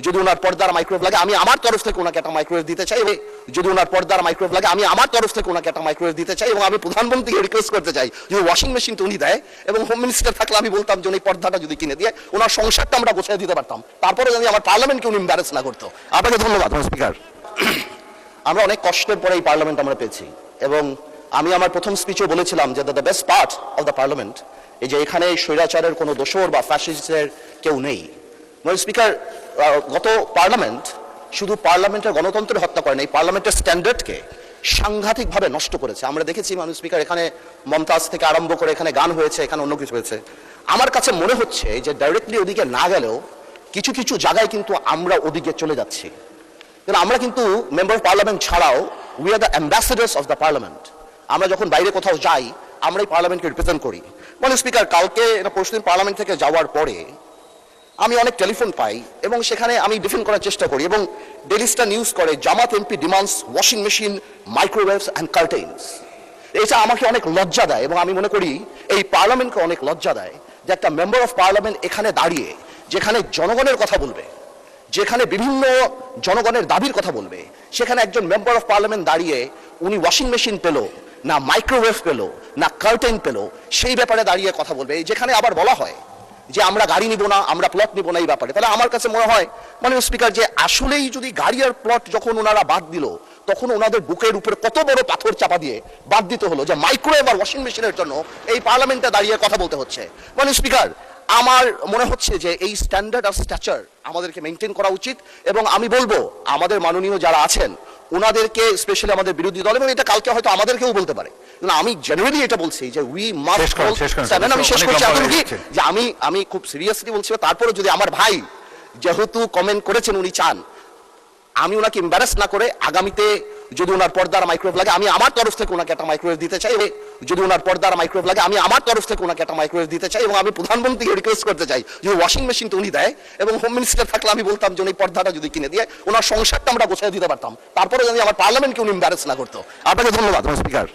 যদি ওনার পর্দার মাইক্রোওয়েভ লাগে আমি আমার তরফ থেকে ওনাকে একটা মাইক্রোওয়েভ দিতে চাই, যদি ওনার পর্দার মাইক্রোওয়েভ লাগে আমি আমার তরফ থেকে ওনাকে একটা মাইক্রোওয়েভ দিতে চাই, এবং আমি প্রধানমন্ত্রীকে রিকোয়েস্ট করতে চাই যে ওয়াশিং মেশিনটা উনি দেয়, এবং হোম মিনিস্টার থাকলে আমি বলতাম যে এই পর্দাটা যদি কিনে দিয়ে ওনার সংসারটা আমরা গোছায় দিতে পারতাম, তারপরে যদি আমার পার্লামেন্টকে উনি এম্বারেস না করতো। আপনাকে ধন্যবাদ স্পিকার। আমরা অনেক কষ্টের পরে এই পার্লামেন্ট আমরা পেয়েছি, এবং আমি আমার প্রথম স্পিচে বলেছিলাম যে the best part of the parliament এই যে এখানে স্বৈরাচারের কোনো দোসর বা ফ্যাসিস্টের কেউ নেই। স্পিকার, গত পার্লামেন্ট শুধু পার্লামেন্টের গণতন্ত্রের হত্যা করেন, এই পার্লামেন্টের স্ট্যান্ডার্ডকে সাংঘাতিকভাবে নষ্ট করেছে। আমরা দেখেছি মানুষ স্পিকার, এখানে মমতাজ থেকে আরম্ভ করে এখানে গান হয়েছে, এখানে অন্য কিছু হয়েছে। আমার কাছে মনে হচ্ছে যে ডাইরেক্টলি ওদিকে না গেলেও কিছু কিছু জায়গায় কিন্তু আমরা ওদিকে চলে যাচ্ছি। আমরা কিন্তু মেম্বার অফ পার্লামেন্ট ছাড়াও we are the ambassadors of the parliament. আমরা যখন বাইরে কোথাও যাই আমরা এই পার্লামেন্টকে রিপ্রেজেন্ট করি। স্পিকার, কালকে পরশুদিন পার্লামেন্ট থেকে যাওয়ার পরে আমি অনেক টেলিফোন পাই, এবং সেখানে আমি ডিফেন্ড করার চেষ্টা করি, এবং ডেইলি স্টার নিউজ করে Jamaat MP demands washing machine, microwaves and curtains. এটা আমাকে অনেক লজ্জা দেয়, এবং আমি মনে করি এই পার্লামেন্টকে অনেক লজ্জা দেয় যে একটা মেম্বার অফ পার্লামেন্ট এখানে দাঁড়িয়ে যেখানে জনগণের কথা বলবে, যেখানে বিভিন্ন জনগণের দাবির কথা বলবে, সেখানে একজন মেম্বার অফ পার্লামেন্ট দাঁড়িয়ে উনি ওয়াশিং মেশিন পেল না, মাইক্রোওয়েভ পেল না, কার্টেন পেল, সেই ব্যাপারে দাঁড়িয়ে কথা বলবে। যেখানে আবার বলা হয় যে আমরা গাড়ি নিব না, আমরা প্লট নিব না, এই ব্যাপারে তাহলে আমার কাছে মনে হয় স্পিকার যে আসলেই যদি গাড়ি আর প্লট যখন ওনারা বাদ দিল তখন ওনাদের বুকের উপরে কত বড় পাথর চাপা দিয়ে বাদ দিতে হলো যে মাইক্রোওয়েভ আর ওয়াশিং মেশিনের জন্য এই পার্লামেন্টে দাঁড়িয়ে কথা বলতে হচ্ছে। স্পিকার, আমার মনে হচ্ছে যে এই স্ট্যান্ডার্ড আর স্ট্যাচার আমাদেরকে মেনটেন করা উচিত, এবং আমি বলবো আমাদের মাননীয় যারা আছেন ওনাদেরকে, স্পেশালি আমাদের বিরোধী দল, এবং এটা কালকে হয়তো আমাদেরকেও বলতে পারে, আমি জেনারেলি এটা বলছি যে উই মাস্ট, আমি শেষ করছি যে আমি খুব সিরিয়াসলি বলছি। তারপরে যদি আমার ভাই যেহেতু কমেন্ট করেছেন উনি চান আমি ওনাকে এম্বারেস না করে আগামীতে যদি ওনার পর্দার মাইক্রোওয়েভ লাগে আমি আমার তরফ থেকে ওনাকে একটা মাইক্রোওয়েভ দিতে চাই, যদি ওনার পর্দার মাইক্রোওয়েভ লাগে আমি আমার তরফ থেকে ওনাকে একটা মাইক্রোওয়েভ দিতে চাই, এবং আমি প্রধানমন্ত্রীকে রিকোয়েস্ট করতে চাই যে ওয়াশিং মেশিনটা উনি দেয়, এবং হোম মিনিস্টার থাকলে আমি বলতাম যে এই পর্দাটা যদি কিনে দিয়ে ওনার সংসারটা আমরা গোছায় দিতে পারতাম, তারপরে যদি আমার পার্লামেন্টকে উনি এম্বারেস না করতো। আপনাকে ধন্যবাদ স্পিকার।